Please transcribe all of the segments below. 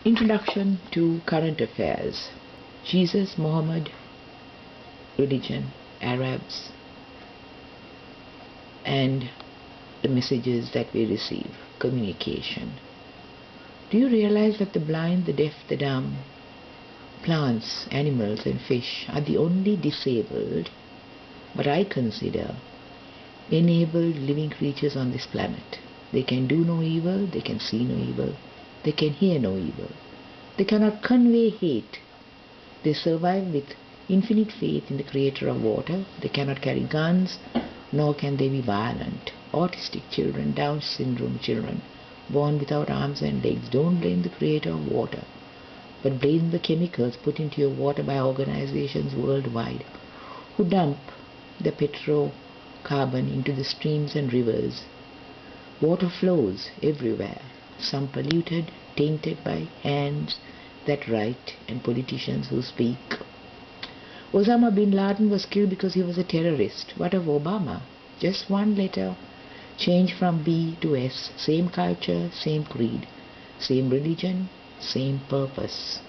Introduction to current affairs. Jesus, Mohammad, religion, Arabs, and the messages that we receive, communication. Do you realize that the blind, the deaf, the dumb, plants, animals, and fish are the only disabled, but I consider enabled living creatures on this planet? They can do no evil, they can see no evil, they can hear no evil. They cannot convey hate. They survive with infinite faith in the creator of water. They cannot carry guns, nor can they be violent. Autistic children, Down syndrome children, born without arms and legs, don't blame the creator of water, but blame the chemicals put into your water by organizations worldwide who dump the petrocarbon into the streams and rivers. Water flows everywhere, some polluted, tainted by hands that write and politicians who speak. Osama bin Laden was killed because he was a terrorist. What of Obama? Just one letter, change from B to S, same culture, same creed, same religion, same purpose.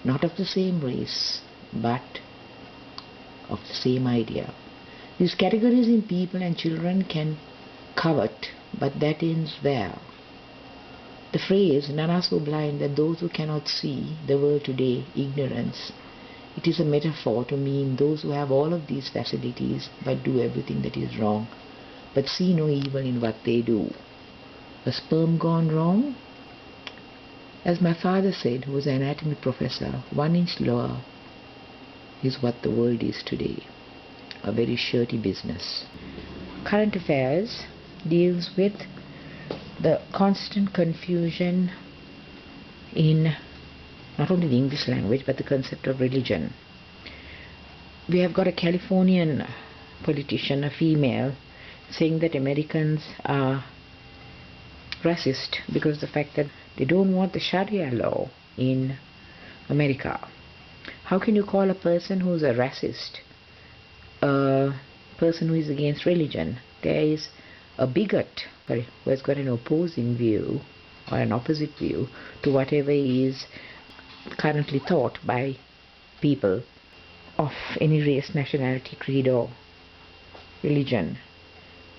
Not of the same race, but of the same idea. These categories in people and children can covet, but that ends there. The phrase, none are so blind that those who cannot see the world today, ignorance, it is a metaphor to mean those who have all of these facilities but do everything that is wrong, but see no evil in what they do. A sperm gone wrong? As my father said, who was an anatomy professor, 1 inch lower is what the world is today. A very shirty business. Current affairs deals with the constant confusion in not only the English language but the concept of religion. We have got a Californian politician, a female, saying that Americans are racist because of the fact that they don't want the Sharia law in America. How can you call a person who is a racist a person who is against religion? There is a bigot who has got an opposing view or an opposite view to whatever is currently thought by people of any race, nationality, creed or religion.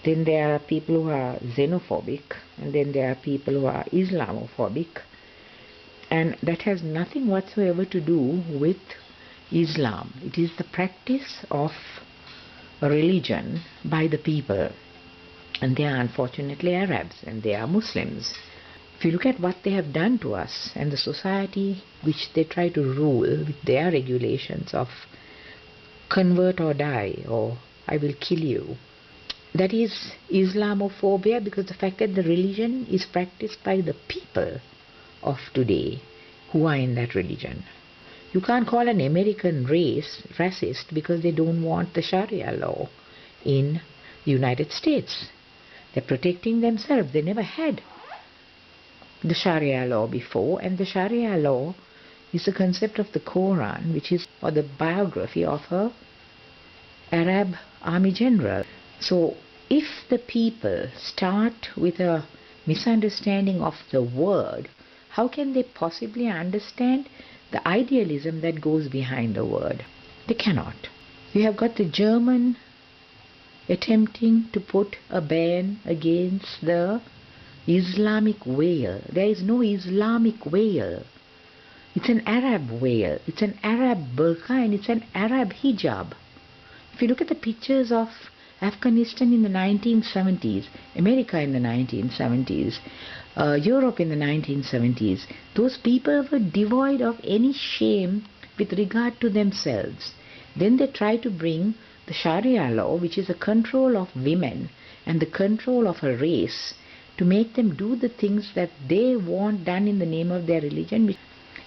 Then there are people who are xenophobic, and then there are people who are Islamophobic, and that has nothing whatsoever to do with Islam. It is the practice of a religion by the people, and they are unfortunately Arabs and they are Muslims. If you look at what they have done to us and the society which they try to rule with their regulations of convert or die or I will kill you, that is Islamophobia, because the fact that the religion is practiced by the people of today who are in that religion. You can't call an American race racist because they don't want the Sharia law in the United States. They're protecting themselves. They never had the Sharia law before, and the Sharia law is the concept of the Quran, which is or the biography of a Arab army general. So if the people start with a misunderstanding of the word, how can they possibly understand the idealism that goes behind the word? They cannot. You have got the German attempting to put a ban against the Islamic veil. There is no Islamic veil. It's an Arab veil. It's an Arab burqa and it's an Arab hijab. If you look at the pictures of Afghanistan in the 1970s, America in the 1970s, Europe in the 1970s, those people were devoid of any shame with regard to themselves. Then they try to bring the Sharia law, which is the control of women and the control of a race, to make them do the things that they want done in the name of their religion.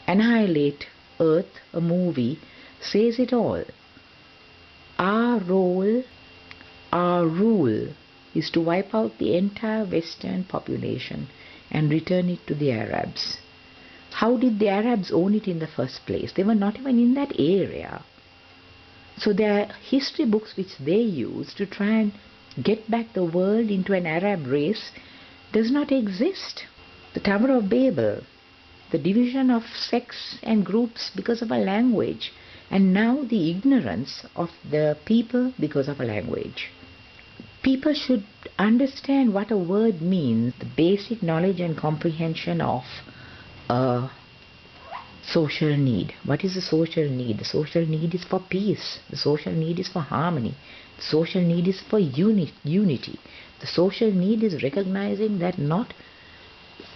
Annihilate Earth, a movie, says it all. Our role, our rule is to wipe out the entire Western population and return it to the Arabs. How did the Arabs own it in the first place? They were not even in that area. So there are history books which they use to try and get back the world into an Arab race does not exist. The Tower of Babel, the division of sex and groups because of a language, and now the ignorance of the people because of a language. People should understand what a word means, the basic knowledge and comprehension of a social need. What is the social need? The social need is for peace. The social need is for harmony. The social need is for unity. The social need is recognizing that not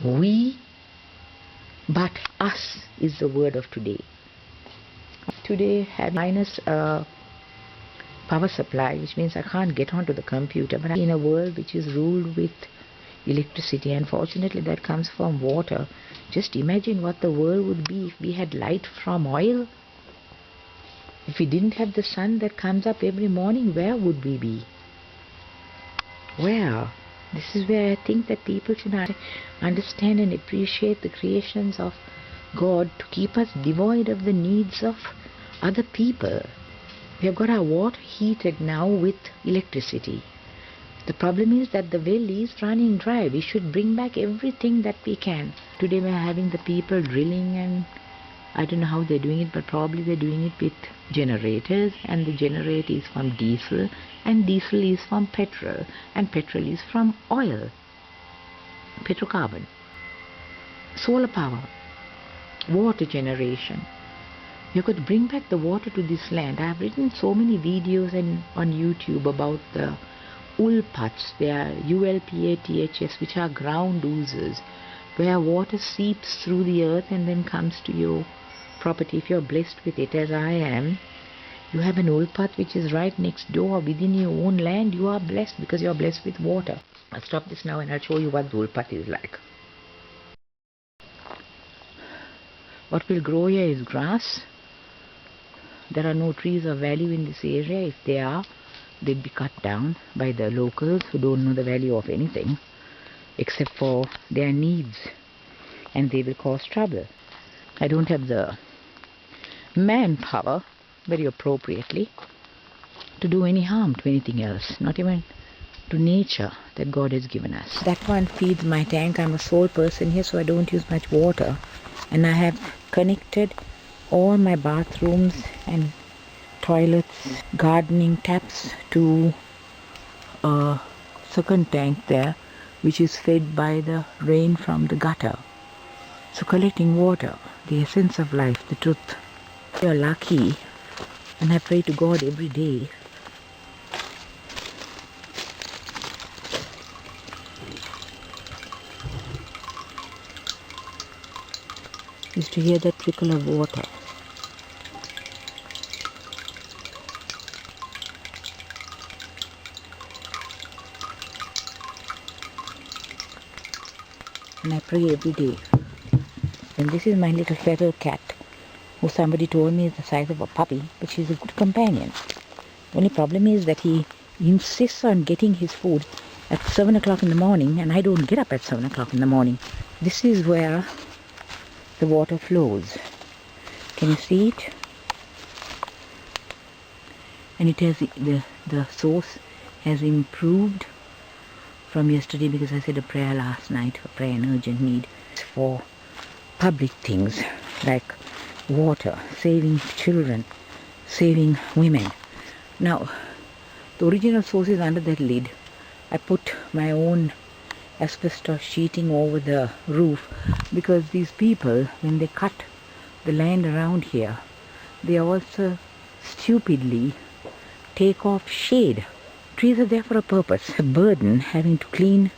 we but us is the word of today. Today have minus power supply, which means I can't get onto the computer, but I'm in a world which is ruled with electricity, and fortunately that comes from water. Just imagine what the world would be if we had light from oil. If we didn't have the sun that comes up every morning, where would we be? Where? This is where I think that people should understand and appreciate the creations of God to keep us devoid of the needs of other people. We have got our water heated now with electricity. The problem is that the well is running dry. We should bring back everything that we can. Today we are having the people drilling, and I don't know how they're doing it, but probably they're doing it with generators, and the generator is from diesel, and diesel is from petrol, and petrol is from oil, petrocarbon, solar power, water generation. You could bring back the water to this land. I have written so many videos on YouTube about the ulpats. They are ULPATHS, which are ground oozes, where water seeps through the earth and then comes to your property. If you're blessed with it, as I am, you have an ulpat which is right next door within your own land. You are blessed because you are blessed with water. I'll stop this now and I'll show you what the ulpat is like. What will grow here is grass. There are no trees of value in this area. If they are, they'd be cut down by the locals who don't know the value of anything except for their needs, and they will cause trouble. I don't have the manpower, very appropriately, to do any harm to anything else, not even to nature that God has given us. That one feeds my tank. I'm a sole person here, so I don't use much water, and I have connected all my bathrooms and toilets, gardening taps to a second tank there, which is fed by the rain from the gutter. So collecting water, the essence of life, the truth. You're lucky, and I pray to God every day is to hear that trickle of water. And I pray every day. And this is my little feral cat, who somebody told me is the size of a puppy, but she's a good companion. Only problem is that he insists on getting his food at 7 o'clock in the morning, and I don't get up at 7 o'clock in the morning. This is where the water flows. Can you see it? And it has the source has improved from yesterday, because I said a prayer last night, a prayer in urgent need for public things like water, saving children, saving women. Now, the original source is under that lid. I put my own asbestos sheeting over the roof, because these people, when they cut the land around here, they also stupidly take off shade. Trees are there for a purpose, a burden having to clean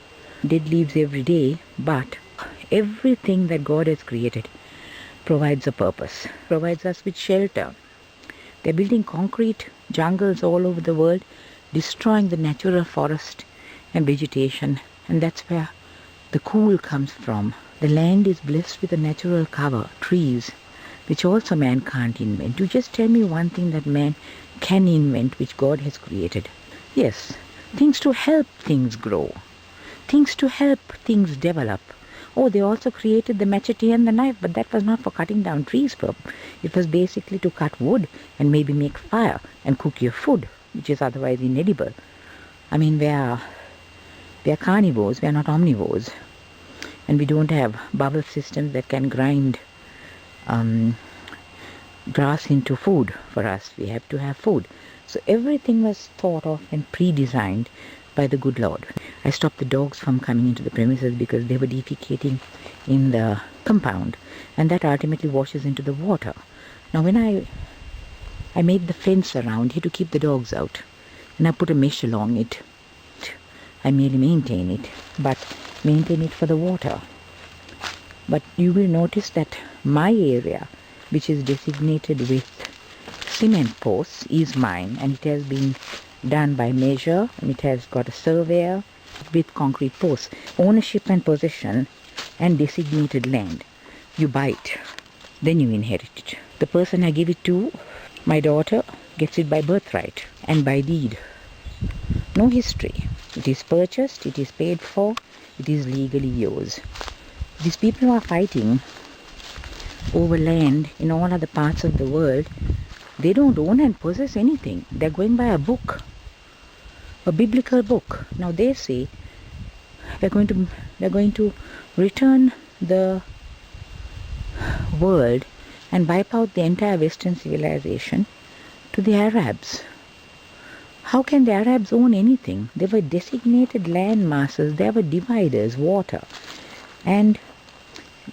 dead leaves every day, but everything that God has created provides a purpose, provides us with shelter. They're building concrete jungles all over the world, destroying the natural forest and vegetation, and that's where the cool comes from. The land is blessed with a natural cover, trees, which also man can't invent. You just tell me one thing that man can invent, which God has created. Yes, things to help things grow, things to help things develop. Oh, they also created the machete and the knife, but that was not for cutting down trees. It was basically to cut wood and maybe make fire and cook your food, which is otherwise inedible. I mean, we are carnivores, we are not omnivores. and we don't have bubble systems that can grind grass into food for us. We have to have food. So everything was thought of and pre-designed by the good Lord. I stopped the dogs from coming into the premises because they were defecating in the compound, and that ultimately washes into the water. Now when I made the fence around here to keep the dogs out, and I put a mesh along it. I merely maintain it, but maintain it for the water. But you will notice that my area, which is designated with cement posts, is mine, and it has been done by measure, and it has got a surveyor with concrete posts. Ownership and possession and designated land. You buy it, then you inherit it. The person I give it to, my daughter, gets it by birthright and by deed. No history. It is purchased, it is paid for, it is legally yours. These people who are fighting over land in all other parts of the world, they don't own and possess anything. They're going by a book, a biblical book. Now they say they're going to return the world and wipe out the entire Western civilization to the Arabs. How can the Arabs own anything? They were designated land masses, they were dividers, water. And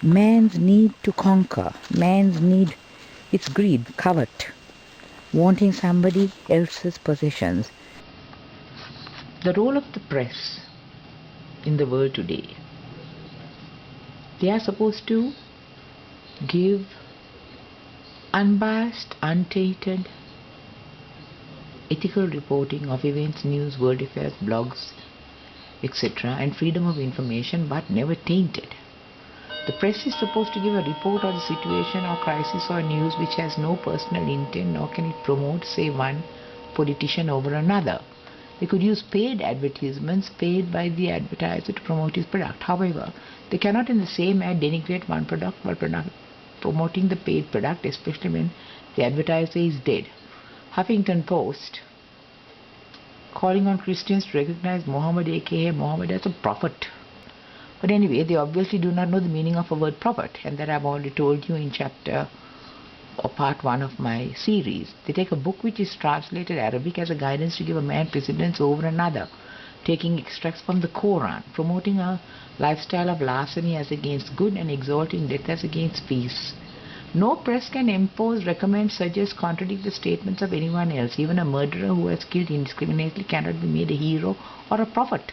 man's need to conquer, man's need, it's greed, covet, wanting somebody else's possessions. The role of the press in the world today. They are supposed to give unbiased, untainted, ethical reporting of events, news, world affairs, blogs, etc., and freedom of information, but never tainted. The press is supposed to give a report of the situation or crisis or news which has no personal intent, nor can it promote, say, one politician over another. They could use paid advertisements paid by the advertiser to promote his product. However, they cannot in the same ad denigrate one product while promoting the paid product, especially when the advertiser is dead. Huffington Post calling on Christians to recognize Mohammad aka Mohammad as a prophet. But anyway, they obviously do not know the meaning of a word prophet, and that I've already told you in chapter or part 1 of my series. They take a book which is translated Arabic as a guidance to give a man precedence over another, taking extracts from the Quran, promoting a lifestyle of larceny as against good and exalting death as against peace. No press can impose, recommend, suggest, contradict the statements of anyone else. Even a murderer who has killed indiscriminately cannot be made a hero or a prophet.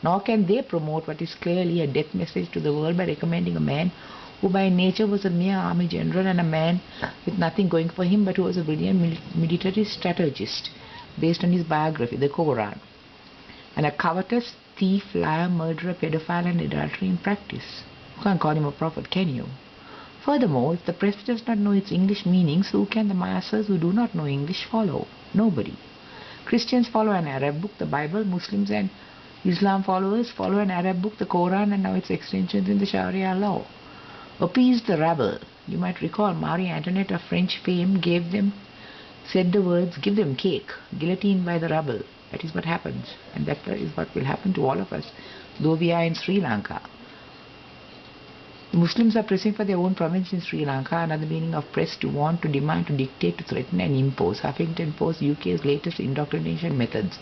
Nor can they promote what is clearly a death message to the world by recommending a man who by nature was a mere army general and a man with nothing going for him, but who was a brilliant military strategist based on his biography, the Quran, and a covetous thief, liar, murderer, pedophile and adultery in practice. You can't call him a prophet, can you? Furthermore, if the press does not know its English meanings, who can the masses who do not know English follow? Nobody. Christians follow an Arab book, the Bible. Muslims and Islam followers follow an Arab book, the Quran, and now its extensions in the Sharia law. Appease the rabble. You might recall Marie Antoinette of French fame said the words, give them cake, guillotined by the rabble. That is what happens, and that is what will happen to all of us, though we are in Sri Lanka. The Muslims are pressing for their own province in Sri Lanka, another meaning of press, to want, to demand, to dictate, to threaten and impose. Huffington Post, UK's latest indoctrination methods.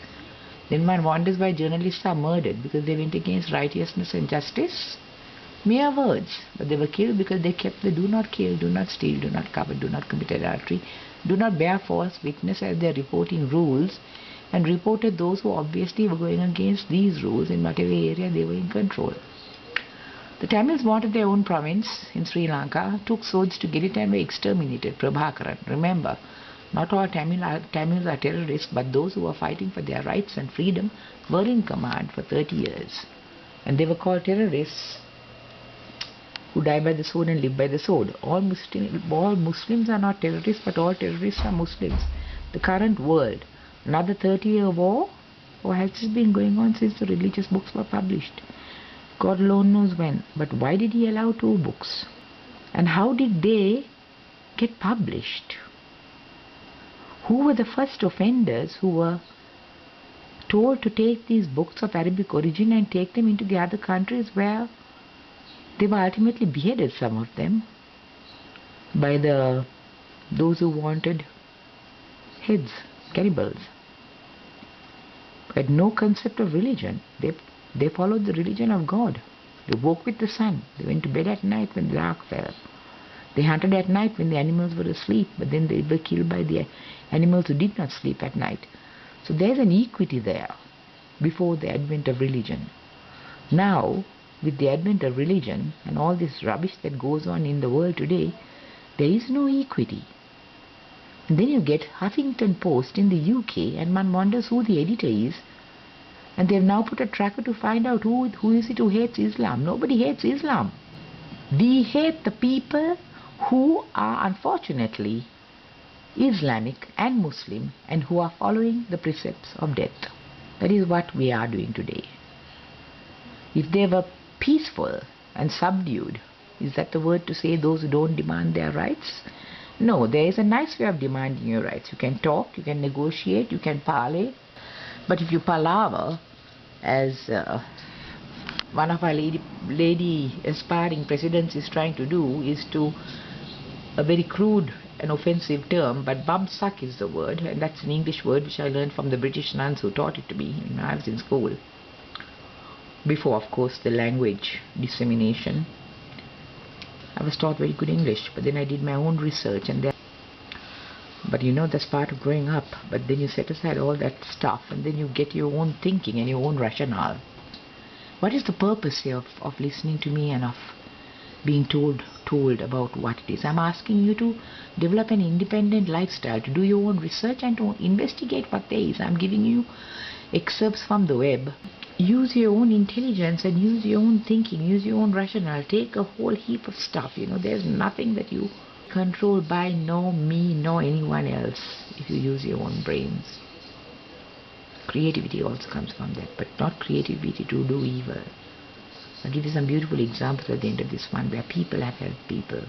Then one wonders why journalists are murdered, because they went against righteousness and justice. Mere words, but they were killed because they kept the do not kill, do not steal, do not covet, do not commit adultery, do not bear false witness as their reporting rules, and reported those who obviously were going against these rules in whatever area they were in control. The Tamils wanted their own province in Sri Lanka, took swords to get it and were exterminated. Prabhakaran. Remember, not all Tamils are terrorists, but those who were fighting for their rights and freedom were in command for 30 years. And they were called terrorists who die by the sword and live by the sword. All Muslims are not terrorists, but all terrorists are Muslims. The current world, another 30-year war, or has this been going on since the religious books were published? God alone knows when. But why did he allow 2 books? And how did they get published? Who were the first offenders who were told to take these books of Arabic origin and take them into the other countries where They were ultimately beheaded, some of them, by those who wanted heads, cannibals. Had no concept of religion. They followed the religion of God. They woke with the sun. They went to bed at night when the dark fell. They hunted at night when the animals were asleep, but then they were killed by the animals who did not sleep at night. So there's an equity there before the advent of religion. Now, with the advent of religion and all this rubbish that goes on in the world today, there is no equity. And then you get Huffington Post in the UK, and one wonders who the editor is. And they've now put a tracker to find out who is it who hates Islam. Nobody hates Islam. We hate the people who are unfortunately Islamic and Muslim and who are following the precepts of death. That is what we are doing today. If they were peaceful and subdued, is that the word to say those who don't demand their rights? No, there is a nice way of demanding your rights. You can talk, you can negotiate, you can parley. But if you palaver, as one of our lady aspiring presidents is trying to do, is to a very crude and offensive term, but bumsuck is the word, and that's an English word which I learned from the British nuns who taught it to me when I was in school. Before, of course, the language dissemination. I was taught very good English, but then I did my own research, and then, but you know, that's part of growing up. But then you set aside all that stuff, and then you get your own thinking and your own rationale. What is the purpose here of listening to me and of being told about what it is? I'm asking you to develop an independent lifestyle, to do your own research and to investigate what there is. I'm giving you excerpts from the web. Use your own intelligence and use your own thinking, use your own rationale. Take a whole heap of stuff. You know, there's nothing that you control by nor me nor anyone else if you use your own brains. Creativity also comes from that, but not creativity to do evil. I'll give you some beautiful examples at the end of this one where people have helped people.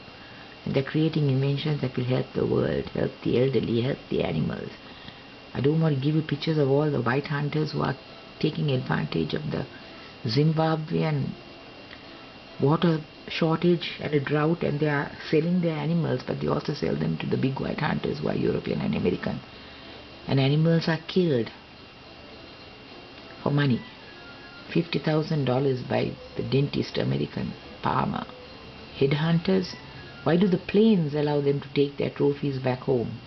And they're creating inventions that will help the world, help the elderly, help the animals. I don't want to give you pictures of all the white hunters who are taking advantage of the Zimbabwean water shortage and a drought, and they are selling their animals, but they also sell them to the big white hunters who are European and American. And animals are killed for money. $50,000 by the dentist American Palmer. Headhunters, why do the planes allow them to take their trophies back home?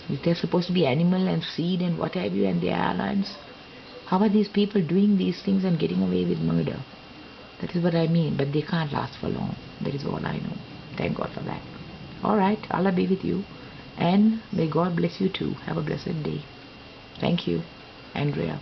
If they're supposed to be animal and seed and what have you, and the airlines, how are these people doing these things and getting away with murder? That is what I mean, but they can't last for long. That is all I know. Thank God for that. Alright, Allah be with you, and may God bless you too. Have a blessed day. Thank you, Andrea.